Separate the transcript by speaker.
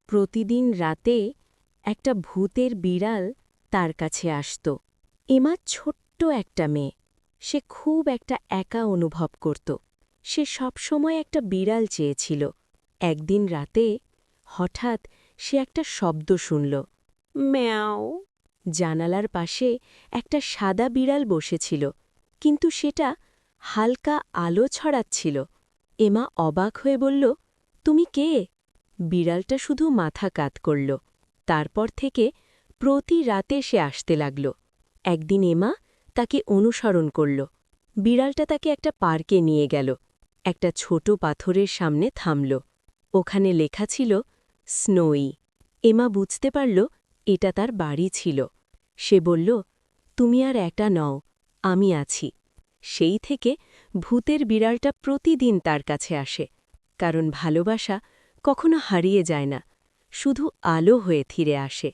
Speaker 1: প্রতিদিন রাতে একটা ভূতের বিড়াল তার কাছে আসত। এমা ছোট্ট একটা মেয়ে। সে খুব একটা একা অনুভব করত। সে সবসময় একটা বিড়াল চেয়েছিল। একদিন রাতে হঠাৎ সে একটা শব্দ শুনল, ম্যাও। জানালার পাশে একটা সাদা বিড়াল বসেছিল, কিন্তু সেটা হালকা আলো ছড়াচ্ছিল। এমা অবাক হয়ে বলল, তুমি কে? বিড়ালটা শুধু মাথা কাত করল। তারপর থেকে প্রতি রাতে সে আসতে লাগল। একদিন এমা তাকে অনুসরণ করল। বিড়ালটা তাকে একটা পার্কে নিয়ে গেল। একটা ছোট পাথরের সামনে থামল। ওখানে লেখা ছিল স্নোই। এমা বুঝতে পারল এটা তার বাড়ি ছিল। সে বলল, তুমি আর একা নও, আমি আছি। সেই থেকে ভূতের বিড়ালটা প্রতিদিন তার কাছে আসে, কারণ ভালোবাসা কখনো হারিয়ে যায় না, শুধু আলো হয়ে ফিরে আসে।